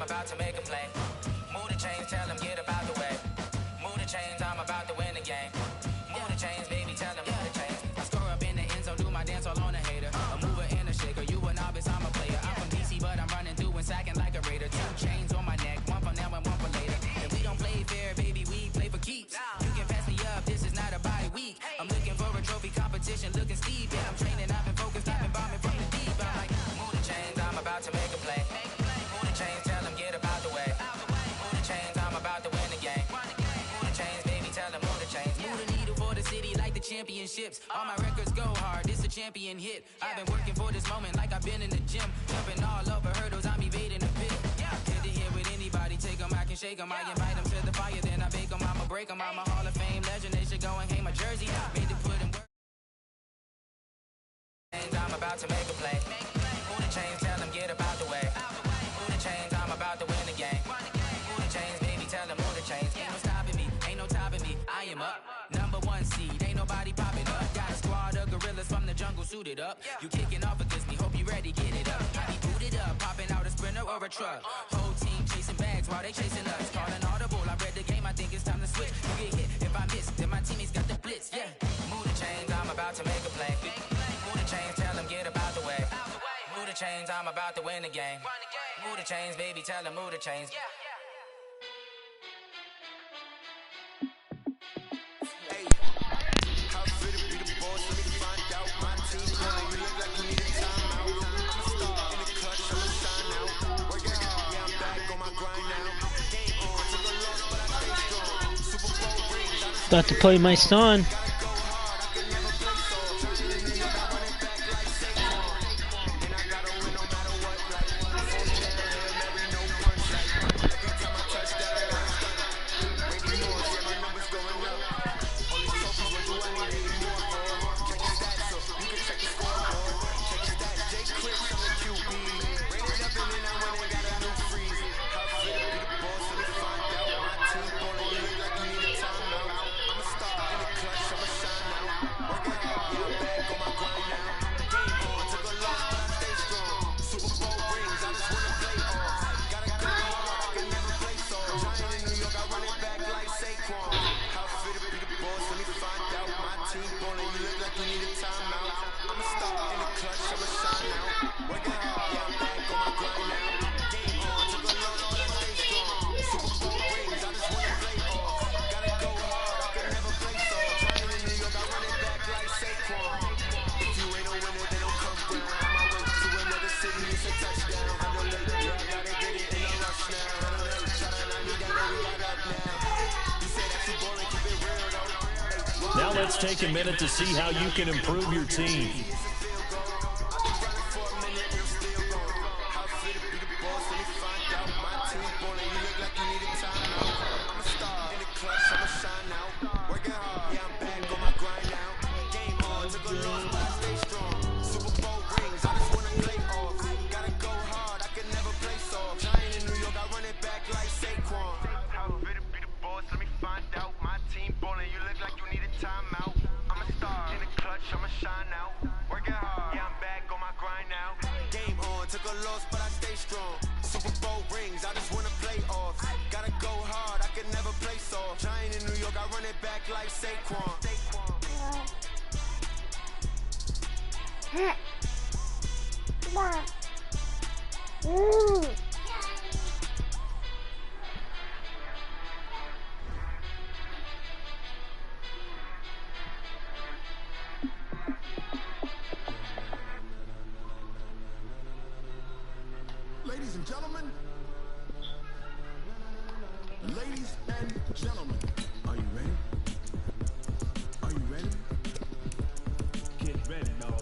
about to make a play. Move the chains, tell them get up out the way. Move the chains, I'm about to win the game. Move the chains, baby, tell them move the chains. I score up in the end zone, do my dance all on a hater. A mover and a shaker, you a novice, I'm a player. I'm from DC, but I'm running through and sacking like a raider. 2 chains on my neck, one for now and one for later. And we don't play fair, baby, we play for keeps. You can pass me up, this is not a bye week. I'm looking for a trophy competition, looking steep. Yeah, I'm training, I've been focused, I've been bombing from the deep. I'm like, move the chains, I'm about to make a play. Move the chains, tell them get up out the way. Move the chains, I'm about to win the game. Move the chains, baby, tell them move the chains. Move the needle for the city like the championships. All my records go hard, this a champion hit. I've been working for this moment like I've been in the gym. Jumping all over hurdles, I'm evading the pit. Head to head with anybody, take them, I can shake them. I invite them to the fire, then I bake them, I'ma break them. I'm a Hall of Fame legend, they should go and hang my jersey. Made to put in work. I'm about to make a play. Move the chains, tell them get up out the way. Move the chains, I'm about to win the game. Move the chains, baby, tell them move the chains. Ain't no stopping me, ain't no topping me. I am up, #1 seed, ain't nobody popping up. Got a squad of gorillas from the jungle suited up. You kicking off against me, hope you ready, get it up. I be booted up, popping out a sprinter or a truck. Whole team chasing bags while they chasing us. Calling audible, I read the game, I think it's time to switch. You get hit, if I miss, then my teammates got the blitz, yeah. Move the chains, I'm about to make a play. Move the chains, tell them get up out the way. Move the chains, I'm about to win the game. Move the chains, baby, tell them move the chains. About to play my son. Now let's take a minute to see how you can improve your team. Ladies and gentlemen, are you ready? Are you ready? Get ready, dog.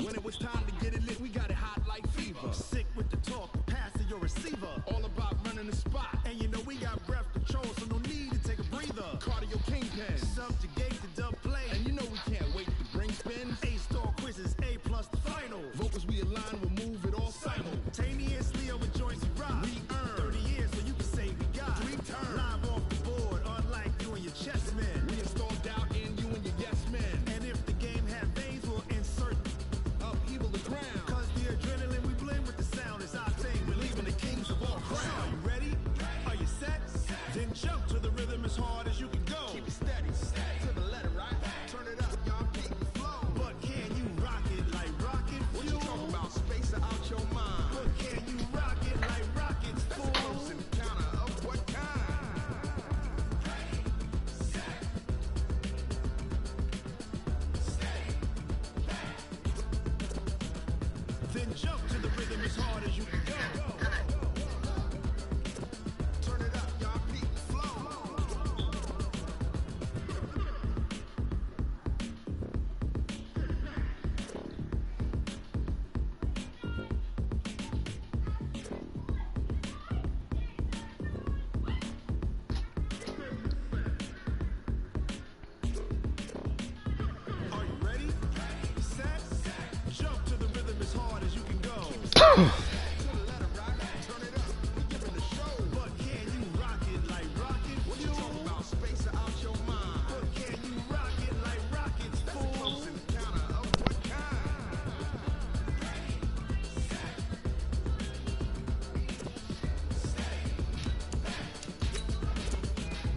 When it was time to get it lit, we got it hot like fever. Sick with the talk, passing your receiver. All about running the spot. And you know we got breath control, so no need to take a breather. Cardio kingpin, subjugate the dub play. And you know we can't wait to bring spins. A-star quizzes, A+ the final. Vocals we align, we'll move it all simultaneously over joints we rock. We earn 30 years, so you can say we got 3 turns. Live off the board, unlike you and your chess men. We install doubt in you and your yes men. And if the game had veins, we'll insert upheaval the ground. Cause the adrenaline we blend with the sound is our thing. We're leaving the kings of all crowns. Are you ready? Are you set? Then jump to the rhythm as hard as you can go. Keep it steady, to the letter, right? Turn it up, y'all, keep the flow. But can you rock it like rocket fuel? What you talking about? Space out your mind. But can you rock it like rockets, fool? Close encounter of what kind? Then jump to the rhythm as hard as you can go. Turn it up, y'all, keep the flow. Are you ready? Set? Jump to the rhythm as hard as you can go. To the letter, right? Turn it up. We giving the show. But can you rock it like rocket fuel? What you talking about? Space out your mind. But can you rock it like rockets, fool? Close encounter of what kind?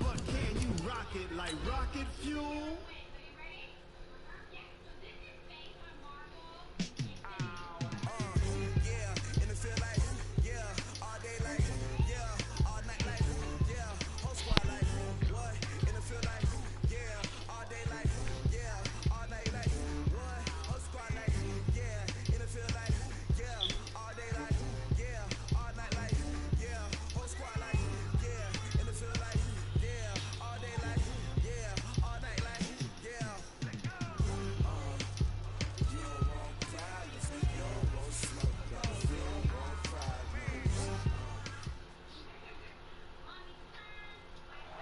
But can you rock it like rocket fuel? Yeah, and it feel like, yeah, all day like, yeah, all night like, yeah, whole squad like, what? And it feel like, yeah, all day like, yeah, all night like, what? Whole squad like, yeah, and it feel like, yeah, all day like, yeah, all night like, yeah, whole squad like, yeah, and it feel like, yeah, all day like, yeah, all night like, yeah.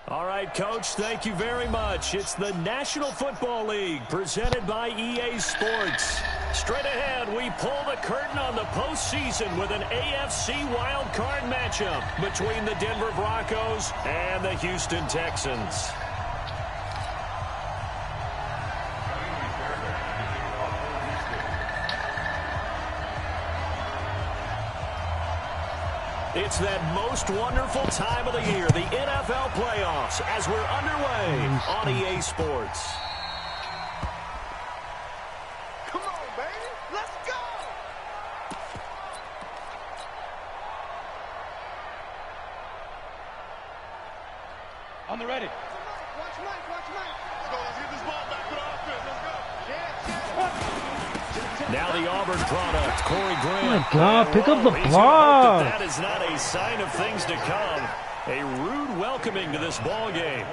All right, Coach, thank you very much. It's the National Football League presented by EA Sports. Straight ahead, we pull the curtain on the postseason with an AFC wildcard matchup between the Denver Broncos and the Houston Texans. It's that most wonderful time of the year, the NFL playoffs, as we're underway on EA Sports. Come on, baby. Let's go. On the ready. Watch Mike. Let's go. Let's get this ball back to the offense. Let's go. Now the Auburn product, Corey Grant. Oh my God, pick up the He's gonna ball. hope that is not a sign of things to come. A rude welcoming to this ball game.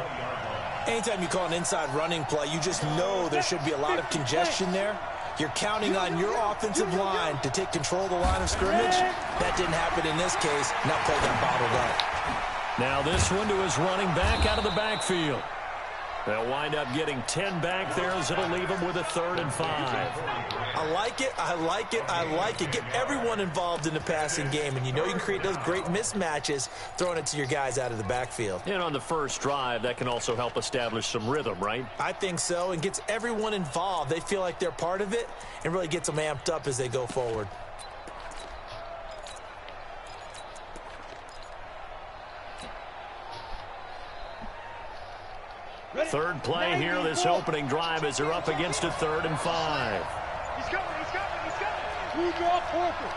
Anytime you call an inside running play, you just know there should be a lot of congestion there. You're counting on your offensive line to take control of the line of scrimmage. That didn't happen in this case. Now play got bottled up. Now this one to his running back out of the backfield. They'll wind up getting 10 back there as it'll leave them with a 3rd and 5. I like it. Get everyone involved in the passing game, and you know you can create those great mismatches throwing it to your guys out of the backfield. And on the first drive, that can also help establish some rhythm, right? I think so, and gets everyone involved. They feel like they're part of it and really gets them amped up as they go forward. Third play here, this opening drive as they're up against a 3rd and 5. He's coming. Blue draw Parker.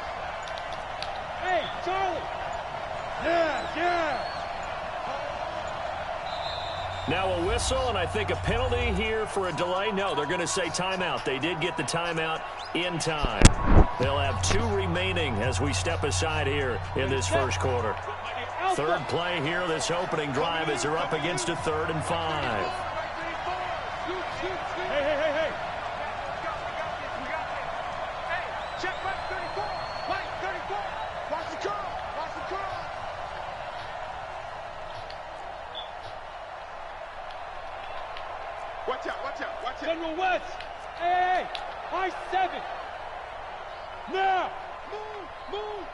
Hey, Charlie. Yeah. Now a whistle, and I think a penalty here for a delay. No, they're going to say timeout. They did get the timeout in time. They'll have 2 remaining as we step aside here in this first quarter. Third play here, this opening drive as they're up against a 3rd and 5. Hey. Check right 34. Right 34. Watch the curl. Watch the curl. Watch out, watch out, watch out. General West. Hey, high 7. Now. Move, move.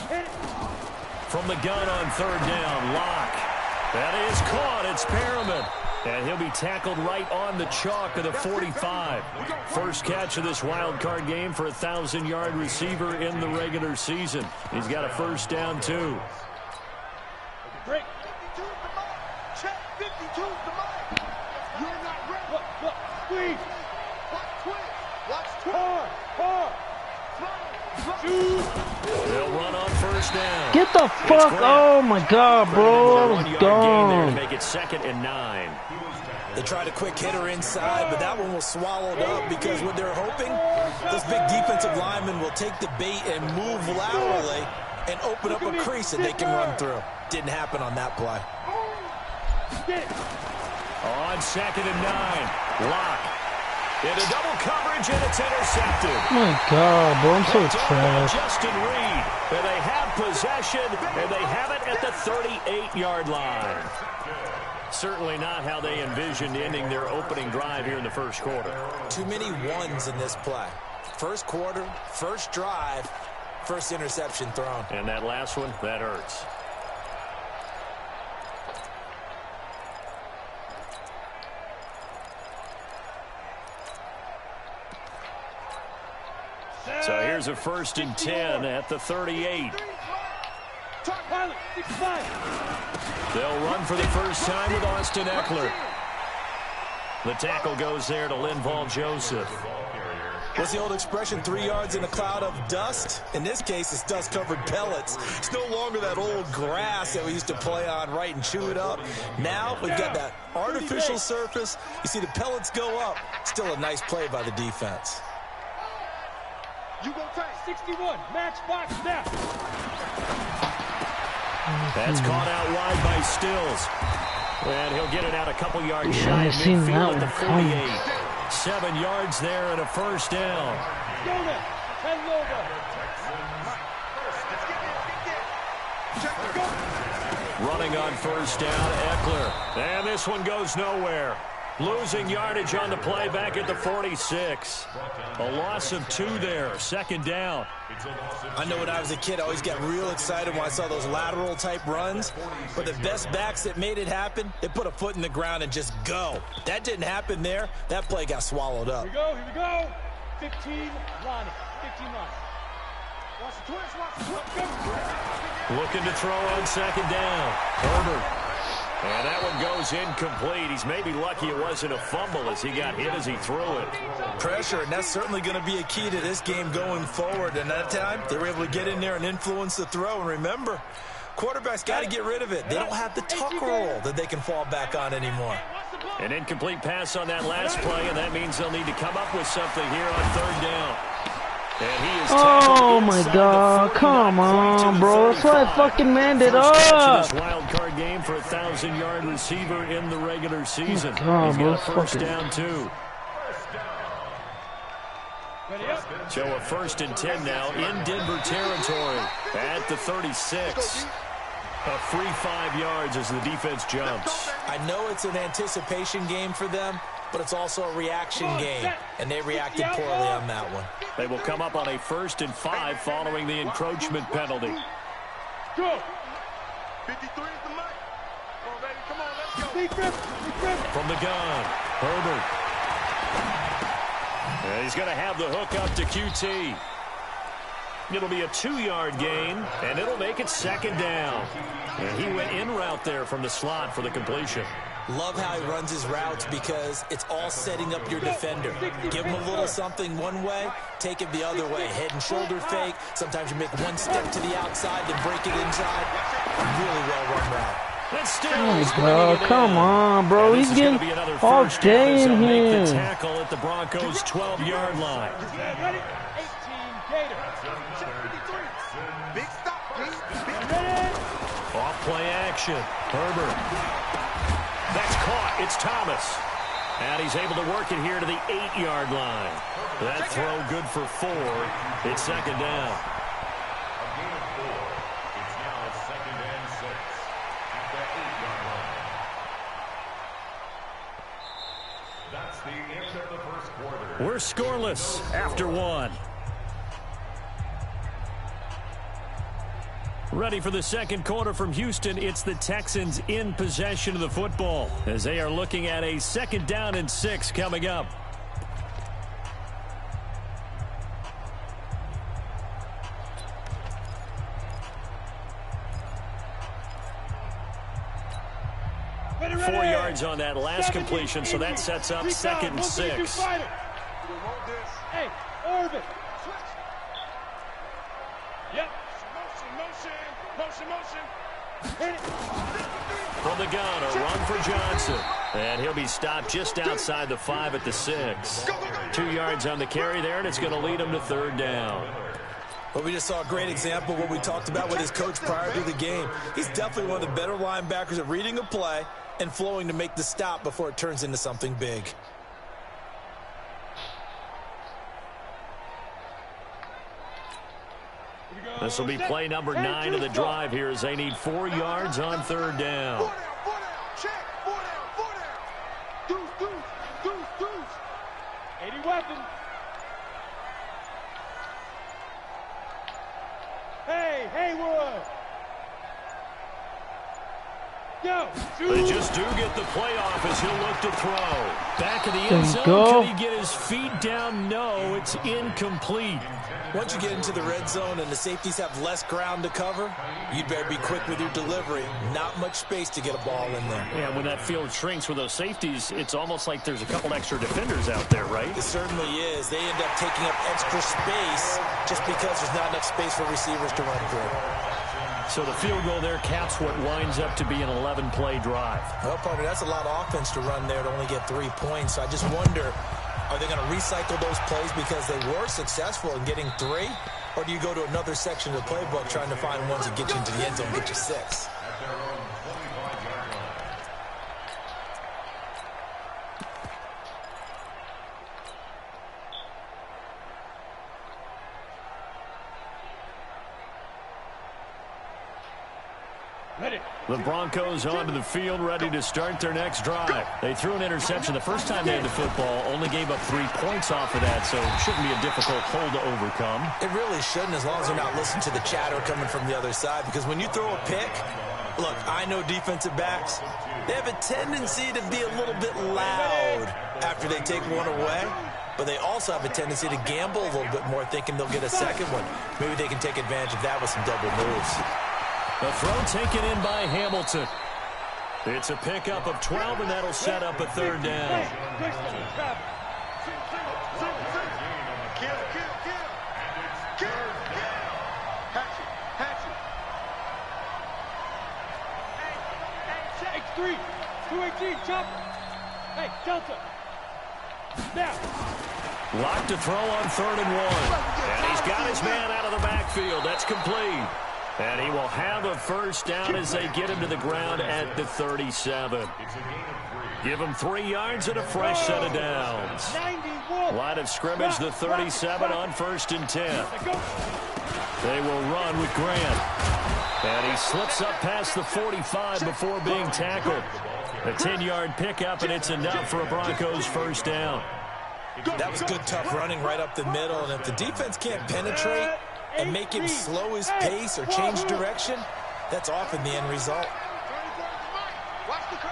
Hit it. From the gun on third down, Locke. That is caught. It's Perriman. And he'll be tackled right on the chalk of the 45. First catch of this wild card game for a 1,000-yard receiver in the regular season. He's got a first down, too. Break. 52 is the mark. Check 52 is the mark. You're not ready. Look, squeeze. Watch twist. Watch twist. Hard. They'll run on first down. Get the fuck! Oh my god, bro! I was gone. To make it 2nd and 9. They tried a quick hitter inside, but that one was swallowed up because what they're hoping, this big defensive lineman will take the bait and move laterally and open up a crease that they can run through. Didn't happen on that play. On 2nd and 9, Locke. Into double coverage, and it's intercepted. Oh my god, bro, I'm so trash. Justin Reed, and they have possession, and they have it at the 38-yard line. Certainly not how they envisioned ending their opening drive here in the first quarter. Too many ones in this play. First quarter, first drive, first interception thrown. And that last one, that hurts. So here's a 1st and 10 at the 38. They'll run for the first time with Austin Eckler. The tackle goes there to Linval Joseph. What's the old expression, 3 yards in a cloud of dust? In this case, it's dust-covered pellets. It's no longer that old grass that we used to play on, right, and chew it up. Now we've got that artificial surface. You see the pellets go up. Still a nice play by the defense. You go tight. 61. Match box now. That's caught out wide by Stills. And he'll get it out a couple yards shy of seen midfield that at the one 48. 7 yards there and a first down. Running on first down, Eckler. And this one goes nowhere. Losing yardage on the play back at the 46. A loss of 2 there, 2nd down. I know when I was a kid, I always got real excited when I saw those lateral type runs. But the best backs that made it happen, they put a foot in the ground and just go. That didn't happen there. That play got swallowed up. Here we go. 15 line. 15 line. Watch the twist, watch the twist. Looking to throw on 2nd down. Herbert. And that one goes incomplete. He's maybe lucky it wasn't a fumble as he got hit as he threw it. Pressure, and that's certainly going to be a key to this game going forward. And that time, they were able to get in there and influence the throw. And remember, quarterbacks got to get rid of it. They don't have the tuck roll that they can fall back on anymore. An incomplete pass on that last play, and that means they'll need to come up with something here on 3rd down. And he is oh my god, come on, bro. That's why I fucking manned it up. This wild card game for a 1,000-yard receiver in the regular season. God, he's bro, got a first down, too. So a 1st and 10 now in Denver territory at the 36. A free 5 yards as the defense jumps. I know it's an anticipation game for them, but it's also a reaction game, and they reacted poorly on that one. They will come up on a 1st and 5 following the encroachment penalty. Go. 53 is the mic. Come on, baby. Come on, let's go. From the gun, Herbert. And he's going to have the hook up to QT. It'll be a 2-yard gain, and it'll make it 2nd down. And he went in route there from the slot for the completion. Love how he runs his routes because it's all setting up your defender. Give him a little something one way, take it the other way. Head and shoulder fake. Sometimes you make one step to the outside, then break it inside. Really well-run route. Oh my god, come on, bro. He's getting all day in here. The tackle at the Broncos' 12-yard line. 18 Gator. Big stop, Off play action. Herbert. That's caught. It's Thomas. And he's able to work it here to the 8-yard line. That throw good for 4. It's second down. A gain of 4. It's now second and 6 at the 8-yard line. That's the end of the first quarter. We're scoreless after 1. Ready for the second quarter from Houston. It's the Texans in possession of the football as they are looking at a second down and 6 coming up. Ready. 4 yards on that last completion, so that sets up second and 6. Hey, Orbit. Switch. Yep. Motion. Hit it. From the gun, a run for Johnson. And he'll be stopped just outside the 5 at the 6. 2 yards on the carry there, and it's going to lead him to third down. But we just saw a great example of what we talked about with his coach prior to the game. He's definitely one of the better linebackers at reading a play and flowing to make the stop before it turns into something big. This will be play number 9 of the drive here as they need 4 yards on third down. 4 down. Check. 4 down. Deuce. 80 weapon. Hey, Haywood. Go. They just do get the playoff as he'll look to throw. Back in the end There you zone. go. Can he get his feet down? No, it's incomplete. Once you get into the red zone and the safeties have less ground to cover, you'd better be quick with your delivery. Not much space to get a ball in there. Yeah, when that field shrinks with those safeties, it's almost like there's a couple extra defenders out there, right? It certainly is. They end up taking up extra space just because there's not enough space for receivers to run through. So the field goal there caps what winds up to be an 11-play drive. Well, partner, that's a lot of offense to run there to only get 3 points. So I just wonder, are they going to recycle those plays because they were successful in getting 3? Or do you go to another section of the playbook trying to find ones that get you into the end zone and get you 6? The Broncos onto the field, ready to start their next drive. They threw an interception the first time they had the football, only gave up 3 points off of that, so it shouldn't be a difficult hole to overcome. It really shouldn't, as long as they're not listening to the chatter coming from the other side, because when you throw a pick, look, I know defensive backs, they have a tendency to be a little bit loud after they take one away, but they also have a tendency to gamble a little bit more, thinking they'll get a second one. Maybe they can take advantage of that with some double moves. The throw taken in by Hamilton. It's a pickup of 12, and that'll set up a third down. Hey, 218, jump. Hey, Delta. Now. Locked to throw on 3rd and 1. And he's got his man out of the backfield. That's complete. And he will have a first down as they get him to the ground at the 37. Give him 3 yards and a fresh set of downs. Line of scrimmage, the 37 on 1st and 10. They will run with Grant. And he slips up past the 45 before being tackled. A 10-yard pickup, and it's enough for a Broncos first down. That was good, tough running right up the middle. And if the defense can't penetrate and make him slow his pace or change direction, that's often the end result. Watch the curve.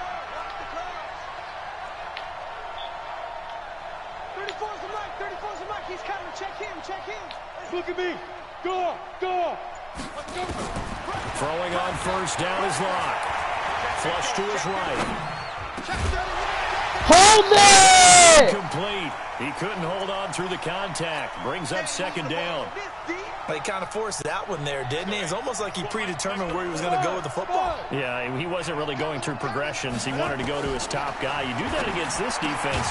34's the mic. He's coming. Check him. Look at me. Go. Throwing on first down is Locke. Flush to his right. Hold it! Complete. He couldn't hold on through the contact. Brings up second down. But he kind of forced that one there, didn't he? It's almost like he predetermined where he was going to go with the football. Yeah, he wasn't really going through progressions. He wanted to go to his top guy. You do that against this defense.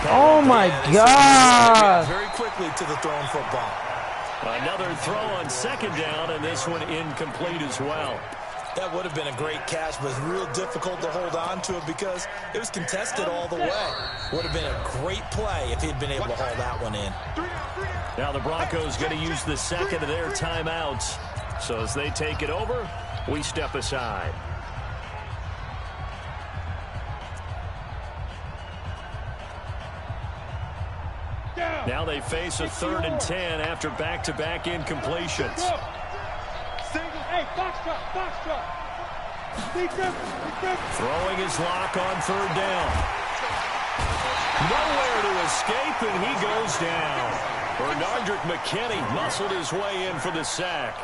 Oh, my God. Very quickly to the thrown football. Another throw on second down, and this one incomplete as well. That would have been a great catch, but real difficult to hold on to it because it was contested all the way. Would have been a great play if he'd been able to haul that one in. Now the Broncos going to use the second of their timeouts. So as they take it over, we step aside. Now they face a 3rd and 10 after back-to-back incompletions. Hey, box drop. Throwing his lock on 3rd down. Nowhere to escape, and he goes down. Bernardrick McKinney muscled his way in for the sack.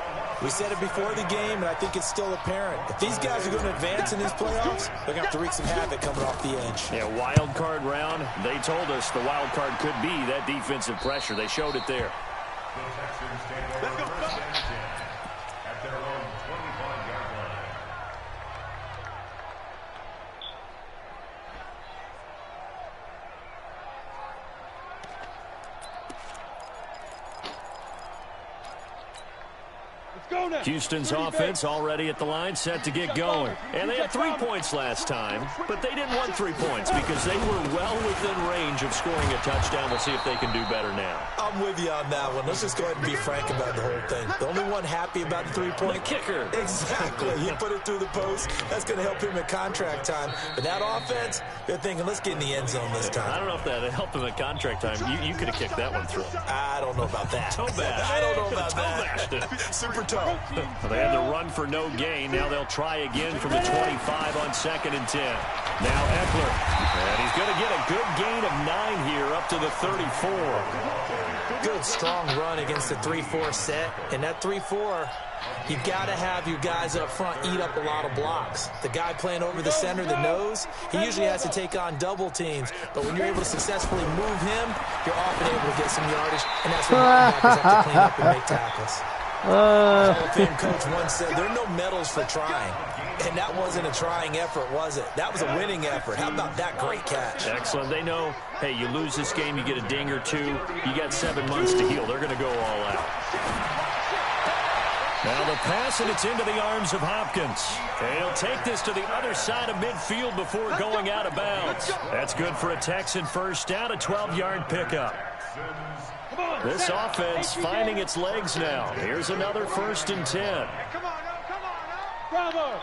We said it before the game, and I think it's still apparent. If these guys are going to advance in these playoffs, they're going to have to wreak some havoc coming off the edge. Yeah, wild card round. They told us the wild card could be that defensive pressure. They showed it there. The Texans take over 2nd and 10 at their own 25-yard line. Houston's offense already at the line, set to get going. And they had 3 points last time, but they didn't want 3 points because they were well within range of scoring a touchdown. We'll see if they can do better now. I'm with you on that one. Let's just go ahead and be frank about the whole thing. The only one happy about the 3-point kicker. Exactly. He put it through the post. That's going to help him at contract time. But that offense, they're thinking, let's get in the end zone this time. I don't know if that helped him at contract time. You could have kicked that one through. I don't know about that. Toe bash. I don't know about that. Super toe. They had the run for no gain. Now they'll try again from the 25 on 2nd and 10. Now Eckler. And he's going to get a good gain of 9 here up to the 34. Good, strong run against the 3-4 set. And that 3-4, you've got to have your guys up front eat up a lot of blocks. The guy playing over the center, the nose, he usually has to take on double teams. But when you're able to successfully move him, you're often able to get some yardage. And that's when linebackers have to clean up and make tackles. Hall of Fame coach once said, there are no medals for trying. And that wasn't a trying effort, was it? That was a winning effort. How about that great catch? Excellent. They know, hey, you lose this game, you get a ding or two. You got 7 months to heal. They're going to go all out. Now the pass, and it's into the arms of Hopkins. And he'll take this to the other side of midfield before going out of bounds. That's good for a Texan first down, a 12-yard pickup. This offense finding its legs now. Here's another 1st and 10. Come on now. Bravo.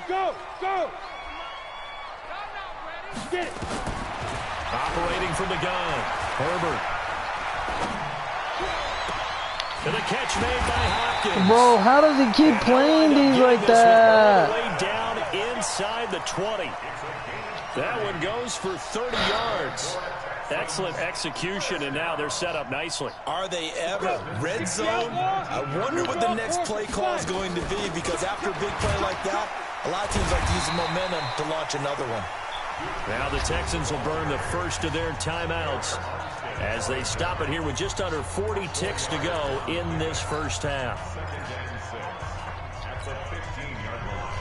Go. Get it. Operating from the gun. Herbert. And the catch made by Hopkins. Bro, how does he keep playing these like that? All the way down inside the 20. That one goes for 30 yards. Excellent execution, and now they're set up nicely. Are they ever? Red zone? I wonder what the next play call is going to be, because after a big play like that, a lot of teams like to use the momentum to launch another one. Now the Texans will burn the first of their timeouts as they stop it here with just under 40 ticks to go in this first half. 2nd and 6 at the 15-yard line.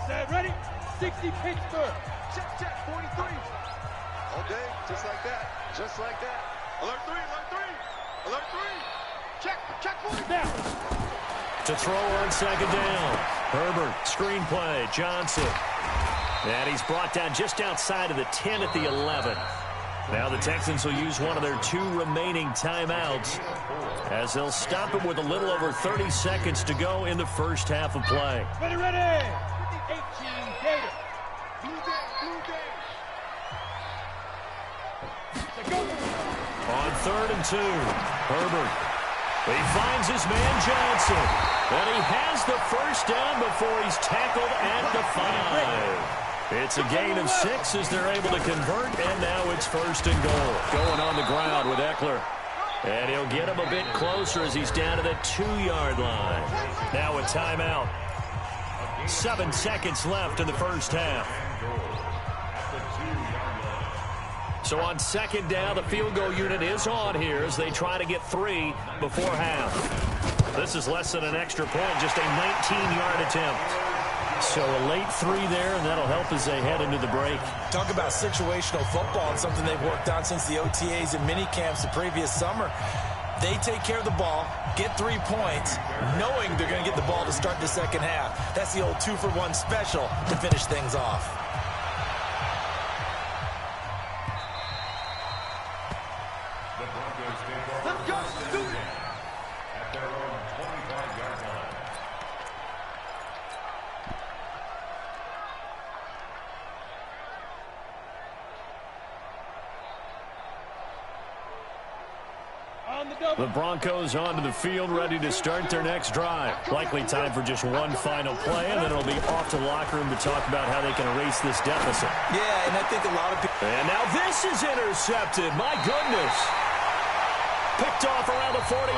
Set, ready? 60 Pittsburgh. Check, 43. All day, just like that. Alert 3. Alert 3. Check 40. Now. To throw on 2nd down. Herbert, screenplay, Johnson. And he's brought down just outside of the 10 at the 11. Now the Texans will use one of their 2 remaining timeouts as they'll stop it with a little over 30 seconds to go in the first half of play. Ready. 18 Gator. On 3rd and 2, Herbert. He finds his man Johnson. And he has the first down before he's tackled at the 5. It's a gain of 6 as they're able to convert, and now it's 1st and goal. Going on the ground with Eckler. And he'll get him a bit closer as he's down to the 2-yard line. Now a timeout. 7 seconds left in the first half. So on 2nd down, the field goal unit is on here as they try to get 3 before half. This is less than an extra point, just a 19-yard attempt. So a late 3 there, and that'll help as they head into the break. Talk about situational football and something they've worked on since the OTAs and mini camps the previous summer. They take care of the ball, get 3 points, knowing they're going to get the ball to start the second half. That's the old 2-for-1 special to finish things off. The Broncos take over first and 10 at their own 25-yard line. The Broncos onto the field, ready to start their next drive. Likely time for just one final play, and then it'll be off to the locker room to talk about how they can erase this deficit. Yeah, and I think a lot of people... And now this is intercepted. My goodness. Picked off around the 41.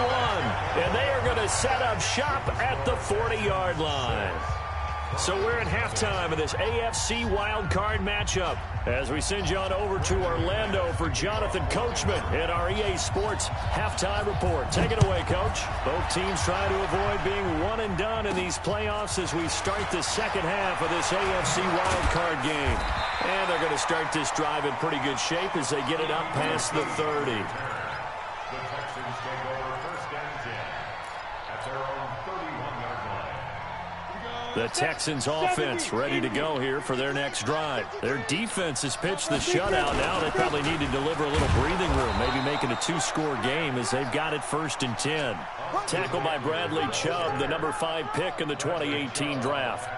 And they are going to set up shop at the 40-yard line. So we're at halftime of this AFC wildcard matchup as we send you on over to Orlando for Jonathan Coachman in our EA Sports halftime report. Take it away, Coach. Both teams trying to avoid being one and done in these playoffs as we start the second half of this AFC wildcard game. And they're going to start this drive in pretty good shape as they get it up past the 30. The Texans take over first and 10 at their own 31-yard line. The Texans offense ready to go here for their next drive. Their defense has pitched the shutout. Now they probably need to deliver a little breathing room, maybe making a 2-score game as they've got it first and 10. Tackled by Bradley Chubb, the number 5 pick in the 2018 draft.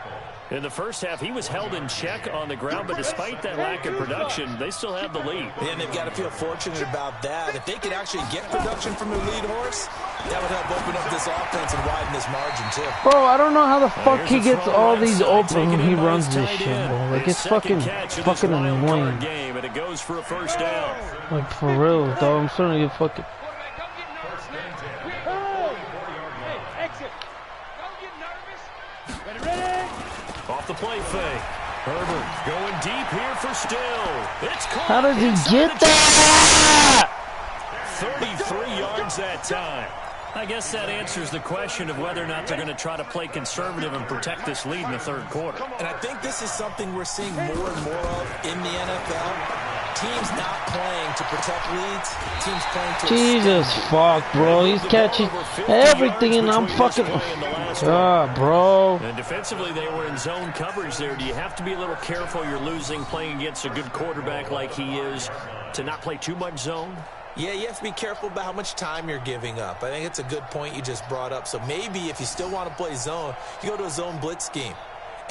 In the first half, he was held in check on the ground, but despite that lack of production, they still have the lead. And they've got to feel fortunate about that. If they could actually get production from their lead horse, that would help open up this offense and widen this margin, too. Bro, I don't know how the fuck he gets all these open when he runs this shit, bro. Like, it's fucking annoying. Game, and it goes for a first down. Like, for real, dog. I'm starting to get fucking... Off the play fake. Herbert going deep here for Still. It's caught. How did he get that? 33 yards that time. I guess that answers the question of whether or not they're going to try to play conservative and protect this lead in the third quarter. And I think this is something we're seeing more and more of in the NFL. Teams not playing to protect leads. Teams playing to... Jesus fuck, bro. He's catching everything and I'm fucking... bro. And defensively, they were in zone coverage there. Do you have to be a little careful you're losing playing against a good quarterback like he is to not play too much zone? Yeah, you have to be careful about how much time you're giving up. I think it's a good point you just brought up. So maybe if you still want to play zone, you go to a zone blitz scheme.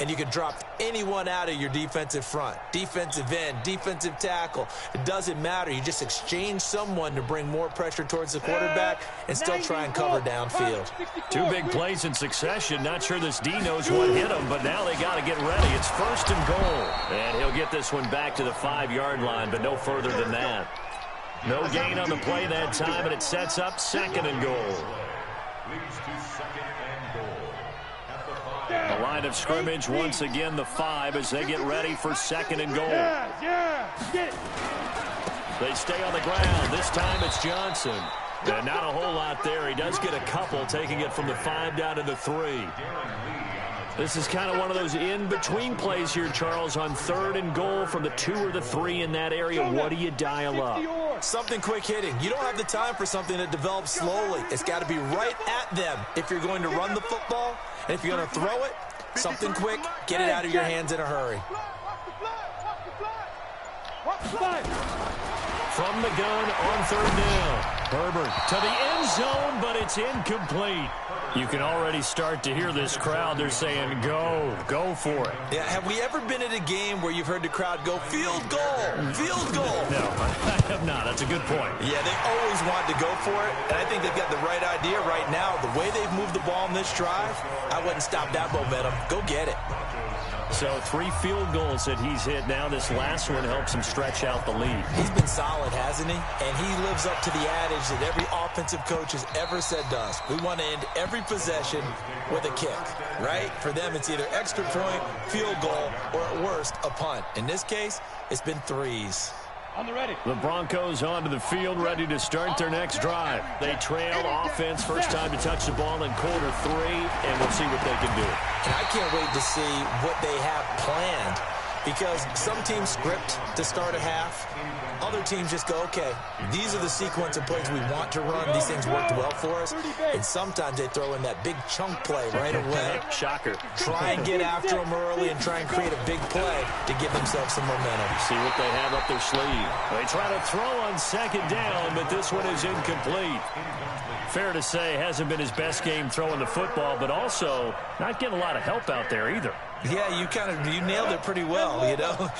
And you can drop anyone out of your defensive front. Defensive end, defensive tackle. It doesn't matter. You just exchange someone to bring more pressure towards the quarterback and still try and cover downfield. 2 big plays in succession. Not sure this D knows what hit him, but now they got to get ready. It's first and goal. And he'll get this one back to the 5-yard line, but no further than that. No gain on the play that time, and it sets up second and goal. Leads to second and goal at the 5. The line of scrimmage once again the 5 as they get ready for second and goal. They stay on the ground. This time it's Johnson. And not a whole lot there. He does get a couple, taking it from the 5 down to the 3. This is kind of one of those in-between plays here, Charles, on third and goal from the 2 or the 3 in that area. What do you dial up? Something quick hitting. You don't have the time for something that develops slowly. It's got to be right at them if you're going to run the football. And if you're going to throw it, something quick, get it out of your hands in a hurry. From the gun on third down. Herbert to the end zone, but it's incomplete. You can already start to hear this crowd. They're saying, go for it. Yeah, have we ever been at a game where you've heard the crowd go, field goal, field goal? No, I have not. That's a good point. Yeah, they always want to go for it, and I think they've got the right idea right now. The way they've moved the ball in this drive, I wouldn't stop that momentum. Go get it. So 3 field goals that he's hit now. This last one helps him stretch out the lead. He's been solid, hasn't he? And he lives up to the adage that every offensive coach has ever said to us. We want to end every possession with a kick, right? For them, it's either extra point, field goal, or at worst, a punt. In this case, it's been 3s. The Broncos onto the field, ready to start their next drive. They trail offense, first time to touch the ball in quarter 3, and we'll see what they can do. And I can't wait to see what they have planned because some teams script to start a half. Other teams just go, okay, these are the sequence of plays we want to run. These things worked well for us. And sometimes they throw in that big chunk play right away. Shocker. Try and get after them early and try and create a big play to give themselves some momentum. See what they have up their sleeve. They try to throw on second down, but this one is incomplete. Fair to say, hasn't been his best game throwing the football, but also not getting a lot of help out there either. Yeah, you nailed it pretty well, you know.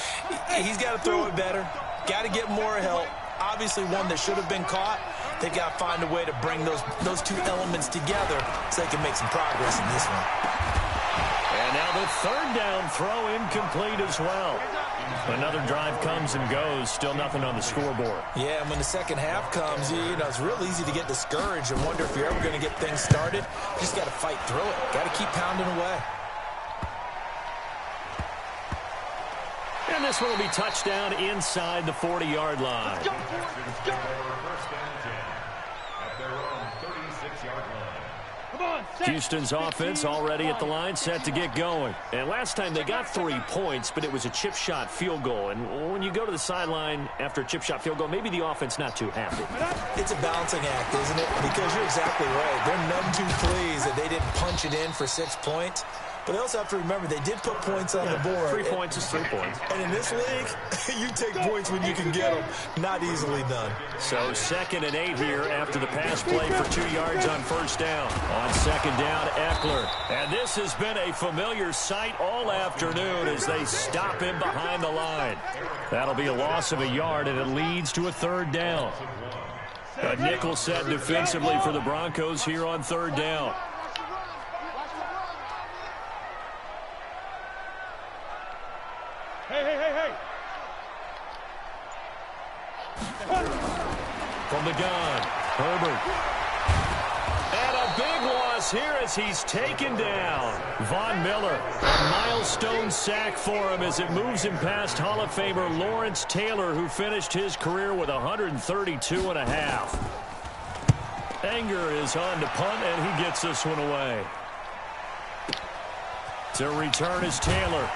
He's got to throw it better. Got to get more help. Obviously one that should have been caught. They've got to find a way to bring those two elements together so they can make some progress in this one. And now the third down throw incomplete as well. Another drive comes and goes. Still nothing on the scoreboard. Yeah, and when the second half comes, you know, it's real easy to get discouraged and wonder if you're ever going to get things started. You just got to fight through it. Got to keep pounding away. And this one will be touchdown inside the 40-yard line. First and 10 at their own 36-yard line. Houston's offense already at the line, set to get going. And last time they got 3 points, but it was a chip shot field goal. And when you go to the sideline after a chip shot field goal, maybe the offense not too happy. It's a balancing act, isn't it? Because you're exactly right. They're none too pleased that they didn't punch it in for 6 points. But they also have to remember they did put points on the board. 3 points is 3 points. And in this league, you take points when you can get them. Not easily done. So 2nd and 8 here after the pass play for 2 yards on first down. On second down, Eckler. And this has been a familiar sight all afternoon as they stop him behind the line. That'll be a loss of a yard, and it leads to a third down. A nickel set defensively for the Broncos here on third down. Hey. From the gun, Herbert. And a big loss here as he's taken down. Von Miller, a milestone sack for him as it moves him past Hall of Famer Lawrence Taylor, who finished his career with 132 and a half. Anger is on to punt, and he gets this one away. To return is Taylor.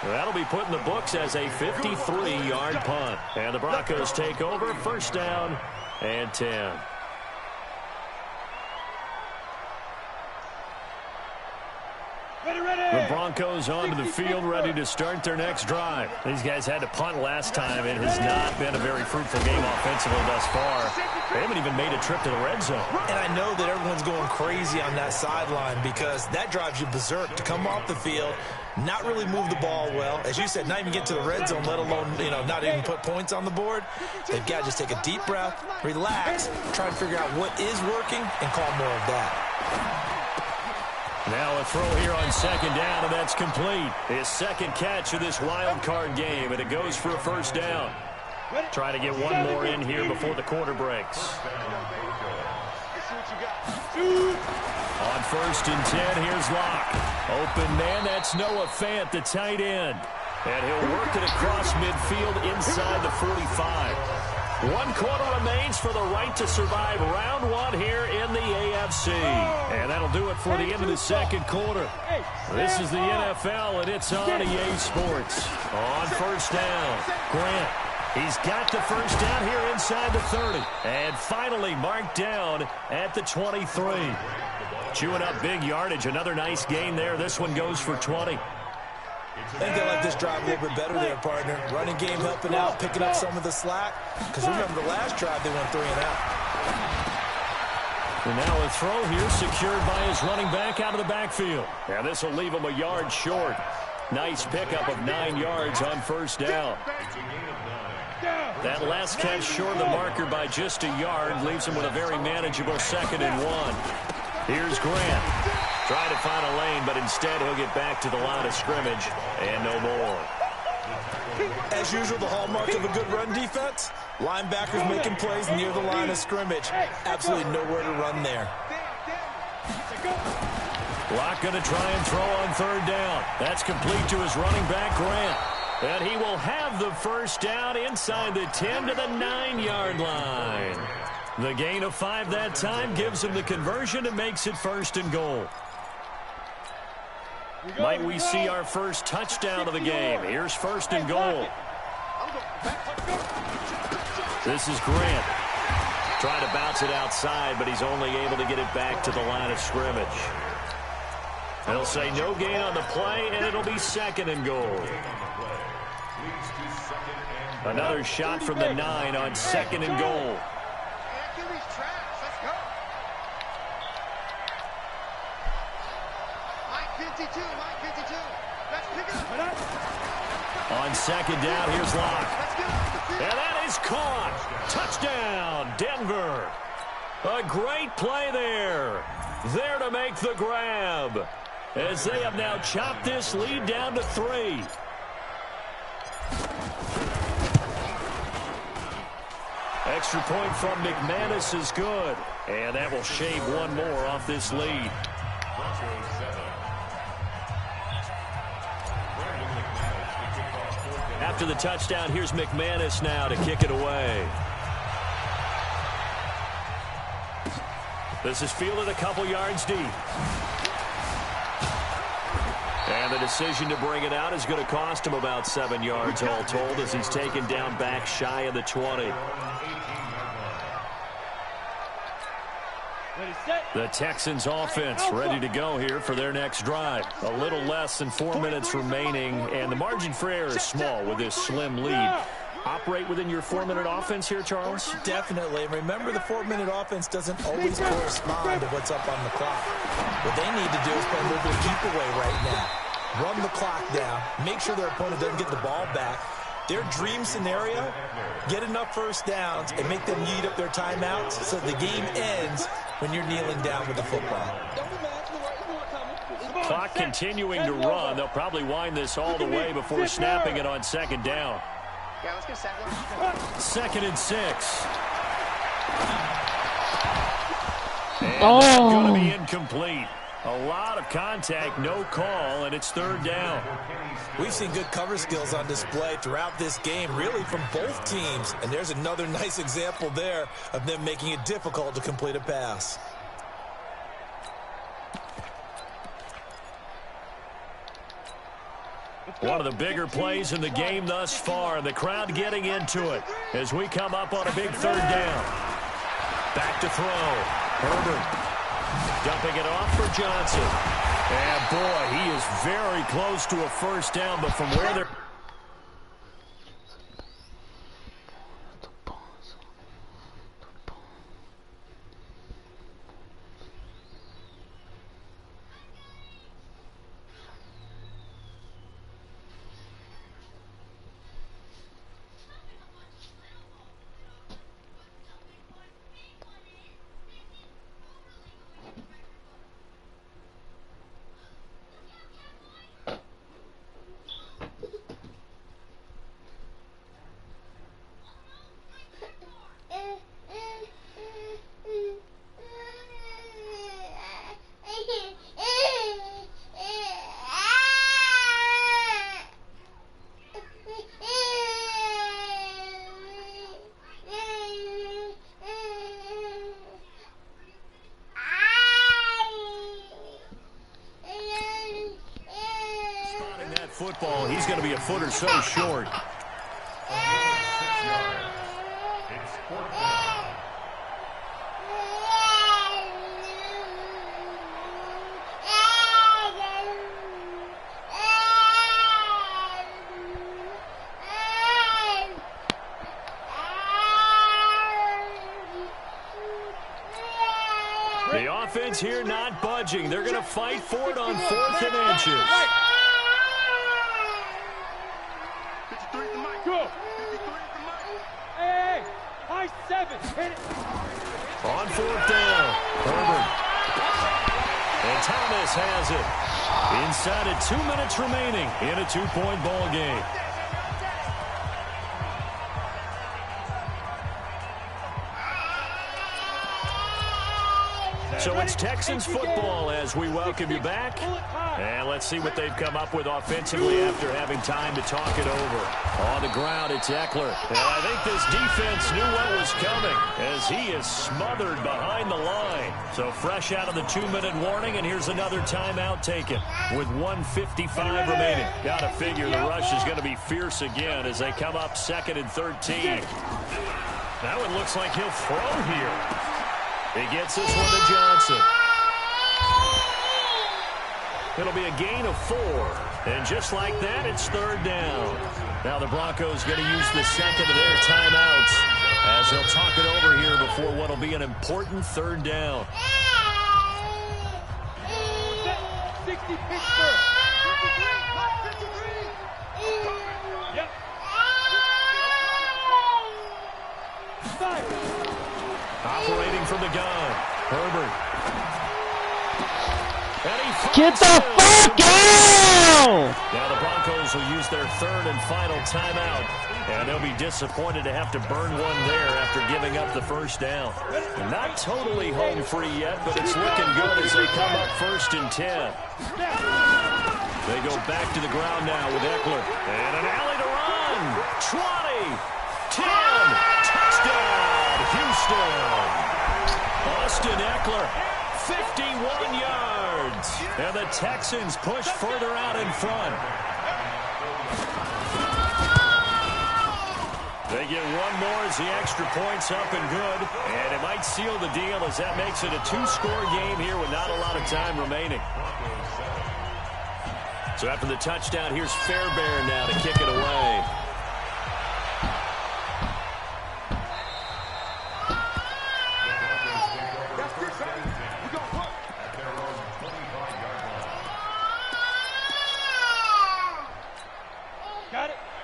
That'll be put in the books as a 53-yard punt. And the Broncos take over, first down and 10. The Broncos onto the field, ready to start their next drive. These guys had to punt last time. It has not been a very fruitful game offensively thus far. They haven't even made a trip to the red zone. And I know that everyone's going crazy on that sideline because that drives you berserk to come off the field, not really move the ball well. As you said, not even get to the red zone, let alone, you know, not even put points on the board. They've got to just take a deep breath, relax, try to figure out what is working, and call more of that. Now a throw here on second down, and that's complete. His second catch of this wild card game, and it goes for a first down. Try to get one more in here before the quarter breaks. On first and 10, here's Locke. Open man, that's Noah Fant, the tight end. And he'll work it across midfield inside the 45. 1 quarter remains for the right to survive round 1 here in the AFC. And that'll do it for the end of the second quarter. This is the NFL, and it's on EA Sports. On first down, Grant. He's got the first down here inside the 30. And finally marked down at the 23. Chewing up big yardage. Another nice gain there. This one goes for 20. I think they like this drive a little bit better there, partner. Running game helping out, picking up some of the slack. Because remember, the last drive they went 3 and out. And now a throw here secured by his running back out of the backfield. Now this will leave him a yard short. Nice pickup of 9 yards on first down. That last catch short of the marker by just a yard leaves him with a very manageable 2nd and 1. Here's Grant. Trying to find a lane, but instead he'll get back to the line of scrimmage and no more. As usual, the hallmark of a good run defense, linebackers making plays near the line of scrimmage. Absolutely nowhere to run there. Locke going to try and throw on third down. That's complete to his running back, Grant. And he will have the first down inside the 10 to the 9-yard line. The gain of 5 that time gives him the conversion and makes it 1st and goal. Might we see our first touchdown of the game? Here's first and goal. This is Grant. Trying to bounce it outside, but he's only able to get it back to the line of scrimmage. They'll say no gain on the play, and it'll be second and goal. Another shot from the 9 on second and goal. On second down, here's Locke. And that is caught. Touchdown, Denver. A great play there. There to make the grab, as they have now chopped this lead down to 3. Extra point from McManus is good, and that will shave one more off this lead. After the touchdown, here's McManus now to kick it away. This is fielded a couple yards deep. And the decision to bring it out is going to cost him about 7 yards all told, as he's taken down back shy of the 20. The Texans offense ready to go here for their next drive. A little less than 4 minutes remaining, and the margin for error is small with this slim lead. Operate within your 4-minute offense here, Charles? Definitely. Remember, the 4-minute offense doesn't always correspond to what's up on the clock. What they need to do is play a little bit of keep away right now. Run the clock down. Make sure their opponent doesn't get the ball back. Their dream scenario, get enough first downs and make them eat up their timeouts so the game ends when you're kneeling down with the football. Clock continuing to run. They'll probably wind this all the way before snapping it on second down. Yeah, let's get second. Second and 6. And that's going to be incomplete. A lot of contact, no call, and it's third down. We've seen good cover skills on display throughout this game, really from both teams. And there's another nice example there of them making it difficult to complete a pass. One of the bigger plays in the game thus far. The crowd getting into it as we come up on a big third down. Back to throw. Herbert dumping it off for Johnson. And boy, he is very close to a first down, but from where they're... football, he's going to be a foot or so short. The offense here not budging. They're going to fight for it on 4th and inches. On 4th down, Herbert. And Thomas has it. Inside of 2 minutes remaining in a 2-point ball game. So it's Texans football as we welcome you back. And let's see what they've come up with offensively after having time to talk it over. On the ground, it's Eckler. And I think this defense knew what was coming as he is smothered behind the line. So fresh out of the 2-minute warning, and here's another timeout taken with 1:55 remaining. Got to figure the rush is going to be fierce again as they come up 2nd and 13. That one looks like he'll throw here. He gets this one to Johnson. It'll be a gain of 4. And just like that, it's 3rd down. Now the Broncos going to use the second of their timeouts as they'll talk it over here before what will be an important 3rd down. 60 Pittsburgh. 53. Yep. Operating from the gun, Herbert. Get the fuck out! Now the Broncos will use their 3rd and final timeout, and they'll be disappointed to have to burn one there after giving up the 1st down. Not totally home free yet, but it's looking good as they come up 1st and 10. They go back to the ground now with Eckler. And an alley to run. 20, 10, touchdown, Houston. Austin Eckler, 51 yards. And the Texans push further out in front. They get one more as the extra point's up and good. And it might seal the deal as that makes it a 2-score game here with not a lot of time remaining. So after the touchdown, here's Fairbairn now to kick it away.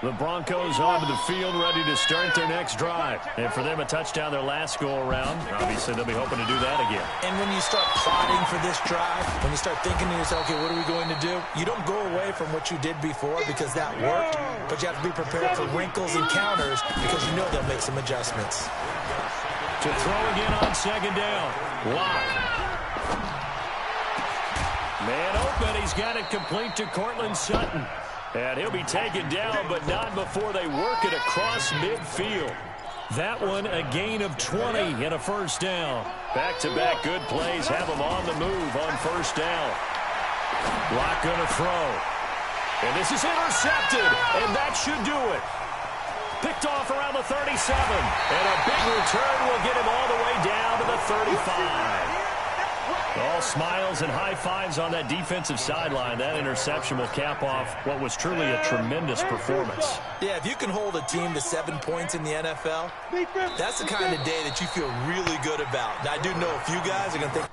The Broncos onto the field, ready to start their next drive. And for them, a touchdown their last go-around. Obviously, they'll be hoping to do that again. And when you start plotting for this drive, when you start thinking to yourself, okay, what are we going to do? You don't go away from what you did before because that worked, but you have to be prepared for wrinkles and counters because you know they'll make some adjustments. To throw again on 2nd down. Lock. Man open. He's got it complete to Cortland Sutton. And he'll be taken down, but not before they work it across midfield. That one, a gain of 20 and a 1st down. Back-to-back good plays have them on the move on 1st down. Lock gonna throw. And this is intercepted, and that should do it. Picked off around the 37. And a big return will get him all the way down to the 35. All smiles and high fives on that defensive sideline. That interception will cap off what was truly a tremendous performance. Yeah, if you can hold a team to 7 points in the NFL, that's the kind of day that you feel really good about. Now, I do know a few guys are going to think